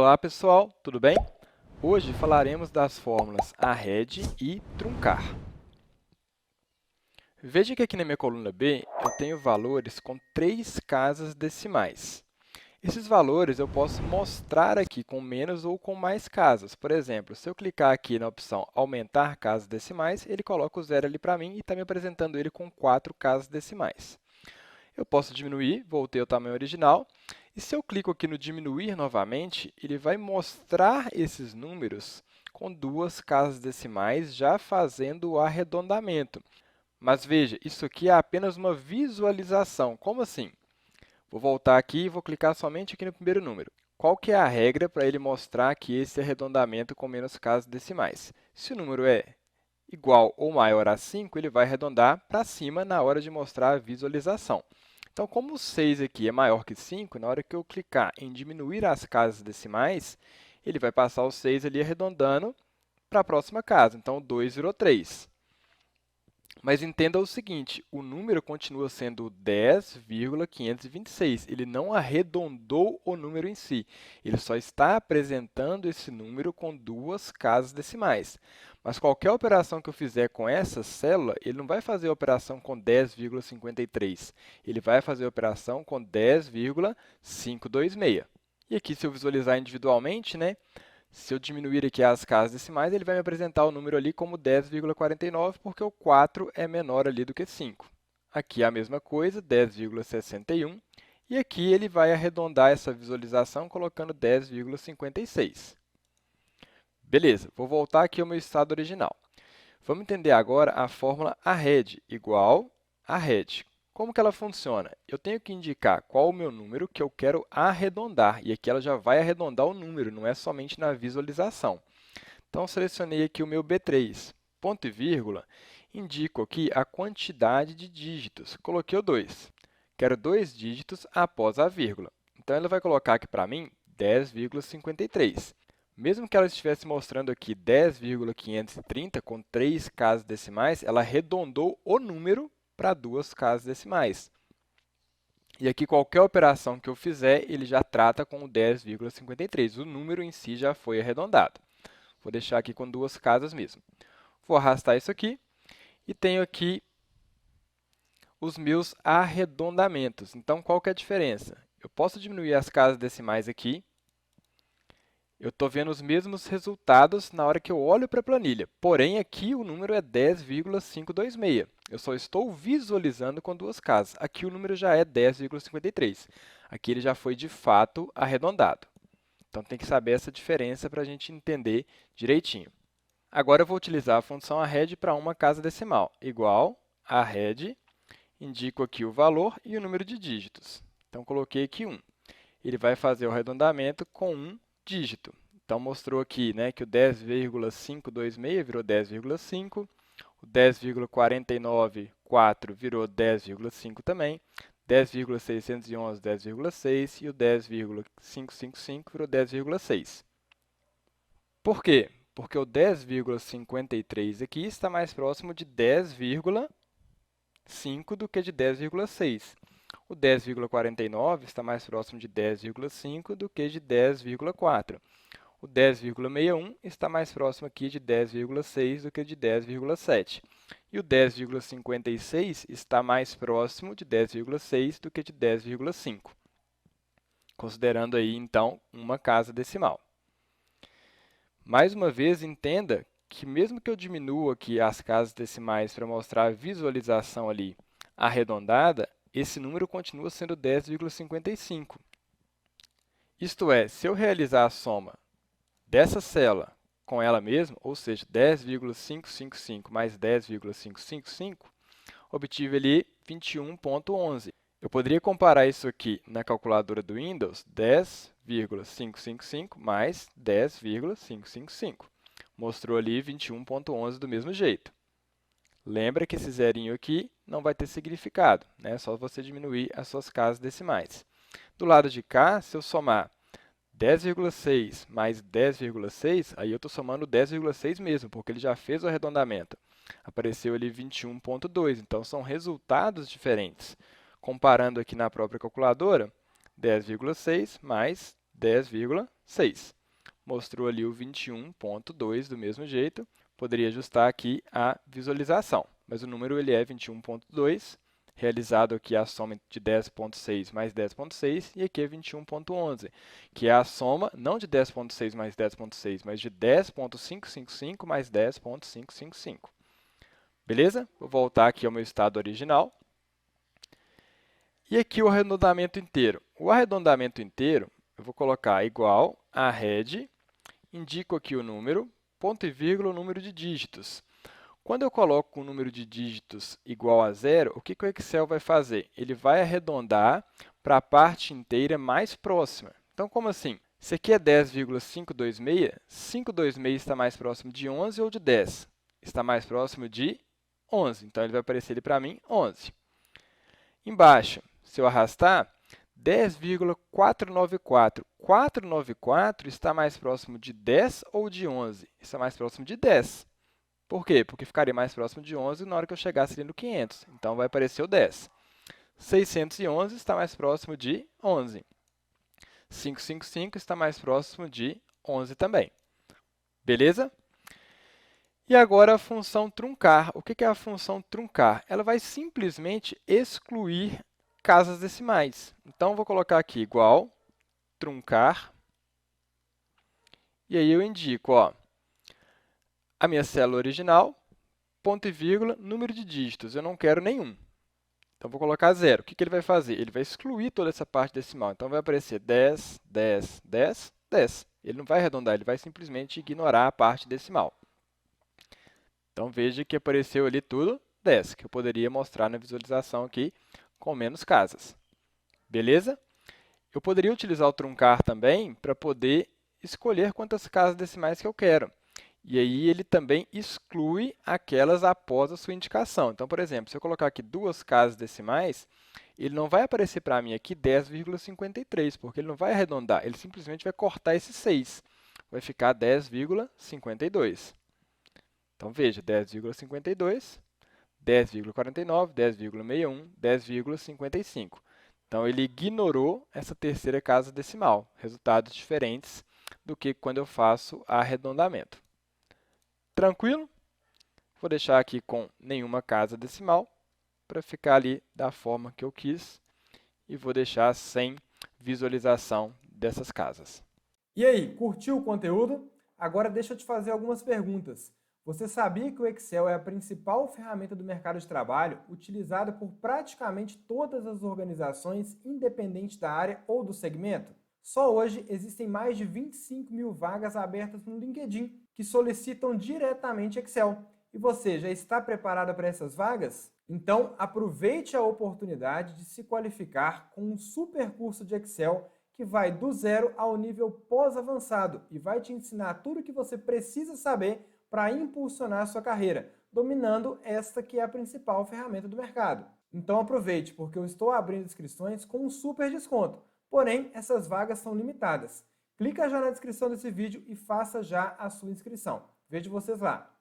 Olá pessoal, tudo bem? Hoje falaremos das fórmulas arred e truncar. Veja que aqui na minha coluna B eu tenho valores com 3 casas decimais. Esses valores eu posso mostrar aqui com menos ou com mais casas. Por exemplo, se eu clicar aqui na opção aumentar casas decimais, ele coloca o zero ali para mim e está me apresentando ele com 4 casas decimais. Eu posso diminuir, voltei ao tamanho original, e se eu clico aqui no diminuir novamente, ele vai mostrar esses números com 2 casas decimais, já fazendo o arredondamento. Mas veja, isso aqui é apenas uma visualização. Como assim? Vou voltar aqui e vou clicar somente aqui no primeiro número. Qual que é a regra para ele mostrar aqui esse arredondamento com menos casas decimais? Se o número é igual ou maior a 5, ele vai arredondar para cima na hora de mostrar a visualização. Então, como o 6 aqui é maior que 5, na hora que eu clicar em diminuir as casas decimais, ele vai passar o 6 ali arredondando para a próxima casa. Então, o 2 virou 3. Mas entenda o seguinte, o número continua sendo 10,526. Ele não arredondou o número em si. Ele só está apresentando esse número com 2 casas decimais. Mas qualquer operação que eu fizer com essa célula, ele não vai fazer a operação com 10,53. Ele vai fazer a operação com 10,526. E aqui, se eu visualizar individualmente, se eu diminuir aqui as casas decimais, ele vai me apresentar o número ali como 10,49, porque o 4 é menor ali do que 5. Aqui é a mesma coisa, 10,61. E aqui ele vai arredondar essa visualização colocando 10,56. Beleza, vou voltar aqui ao meu estado original. Vamos entender agora a fórmula arred igual arred. Como que ela funciona? Eu tenho que indicar qual o meu número que eu quero arredondar, e aqui ela já vai arredondar o número, não é somente na visualização. Então, selecionei aqui o meu B3. Ponto e vírgula, indico aqui a quantidade de dígitos. Coloquei o 2. Quero 2 dígitos após a vírgula. Então, ela vai colocar aqui para mim 10,53. Mesmo que ela estivesse mostrando aqui 10,530 com 3 casas decimais, ela arredondou o número para 2 casas decimais. E aqui, qualquer operação que eu fizer, ele já trata com o 10,53. O número em si já foi arredondado. Vou deixar aqui com 2 casas mesmo. Vou arrastar isso aqui e tenho aqui os meus arredondamentos. Então, qual que é a diferença? Eu posso diminuir as casas decimais aqui. Eu estou vendo os mesmos resultados na hora que eu olho para a planilha. Porém, aqui o número é 10,526. Eu só estou visualizando com 2 casas. Aqui o número já é 10,53. Aqui ele já foi, de fato, arredondado. Então, tem que saber essa diferença para a gente entender direitinho. Agora, eu vou utilizar a função arred para uma casa decimal. Igual arred, indico aqui o valor e o número de dígitos. Então, coloquei aqui 1. Ele vai fazer o arredondamento com 1 dígito. Então, mostrou aqui que o 10,526 virou 10,5, o 10,494 virou 10,5 também, 10,611, 10,6 e o 10,555 virou 10,6. Por quê? Porque o 10,53 aqui está mais próximo de 10,5 do que de 10,6. O 10,49 está mais próximo de 10,5 do que de 10,4. O 10,61 está mais próximo aqui de 10,6 do que de 10,7. E o 10,56 está mais próximo de 10,6 do que de 10,5. Considerando aí, então, uma casa decimal. Mais uma vez, entenda que mesmo que eu diminua aqui as casas decimais para mostrar a visualização ali arredondada, esse número continua sendo 10,55. Isto é, se eu realizar a soma dessa célula com ela mesma, ou seja, 10,555 mais 10,555, obtive ali 21,11. Eu poderia comparar isso aqui na calculadora do Windows, 10,555 mais 10,555. Mostrou ali 21,11 do mesmo jeito. Lembra que esse zerinho aqui não vai ter significado, é só você diminuir as suas casas decimais. Do lado de cá, se eu somar 10,6 mais 10,6, aí eu estou somando 10,6 mesmo, porque ele já fez o arredondamento. Apareceu ali 21,2, então são resultados diferentes. Comparando aqui na própria calculadora, 10,6 mais 10,6. mostrou ali o 21.2 do mesmo jeito. Poderia ajustar aqui a visualização, mas o número ele é 21.2, realizado aqui a soma de 10.6 mais 10.6, e aqui é 21.11, que é a soma não de 10.6 mais 10.6, mas de 10.555 mais 10.555. Beleza? Vou voltar aqui ao meu estado original. E aqui o arredondamento inteiro. O arredondamento inteiro, eu vou colocar igual a head, indico aqui o número, ponto e vírgula, o número de dígitos. Quando eu coloco o número de dígitos igual a zero, o que o Excel vai fazer? Ele vai arredondar para a parte inteira mais próxima. Então, como assim? Se aqui é 10,526, 526 está mais próximo de 11 ou de 10? Está mais próximo de 11. Então, ele vai aparecer ali para mim 11. Embaixo, se eu arrastar, 10,494. 494 está mais próximo de 10 ou de 11? Está mais próximo de 10. Por quê? Porque ficaria mais próximo de 11 na hora que eu chegasse ali no 500. Então, vai aparecer o 10. 611 está mais próximo de 11. 555 está mais próximo de 11 também. Beleza? E agora a função truncar. O que é a função truncar? Ela vai simplesmente excluir casas decimais. Então, vou colocar aqui igual truncar. E aí eu indico, ó, a minha célula original, ponto e vírgula, número de dígitos. Eu não quero nenhum. Então, vou colocar 0. O que ele vai fazer? Ele vai excluir toda essa parte decimal. Então, vai aparecer 10, 10, 10, 10. Ele não vai arredondar, ele vai simplesmente ignorar a parte decimal. Então, veja que apareceu ali tudo 10, que eu poderia mostrar na visualização aqui com menos casas. Beleza? Eu poderia utilizar o truncar também para poder escolher quantas casas decimais que eu quero. E aí, ele também exclui aquelas após a sua indicação. Então, por exemplo, se eu colocar aqui 2 casas decimais, ele não vai aparecer para mim aqui 10,53, porque ele não vai arredondar, ele simplesmente vai cortar esse 6. Vai ficar 10,52. Então, veja, 10,52, 10,49, 10,61, 10,55. Então, ele ignorou essa terceira casa decimal, resultados diferentes do que quando eu faço arredondamento. Tranquilo? Vou deixar aqui com nenhuma casa decimal, para ficar ali da forma que eu quis, e vou deixar sem visualização dessas casas. E aí, curtiu o conteúdo? Agora deixa eu te fazer algumas perguntas. Você sabia que o Excel é a principal ferramenta do mercado de trabalho, utilizada por praticamente todas as organizações, independente da área ou do segmento? Só hoje existem mais de 25 mil vagas abertas no LinkedIn que solicitam diretamente Excel. E você já está preparada para essas vagas? Então, aproveite a oportunidade de se qualificar com um super curso de Excel que vai do zero ao nível pós-avançado e vai te ensinar tudo o que você precisa saber para impulsionar a sua carreira, dominando esta que é a principal ferramenta do mercado. Então aproveite, porque eu estou abrindo inscrições com um super desconto. Porém, essas vagas são limitadas. Clica já na descrição desse vídeo e faça já a sua inscrição. Vejo vocês lá!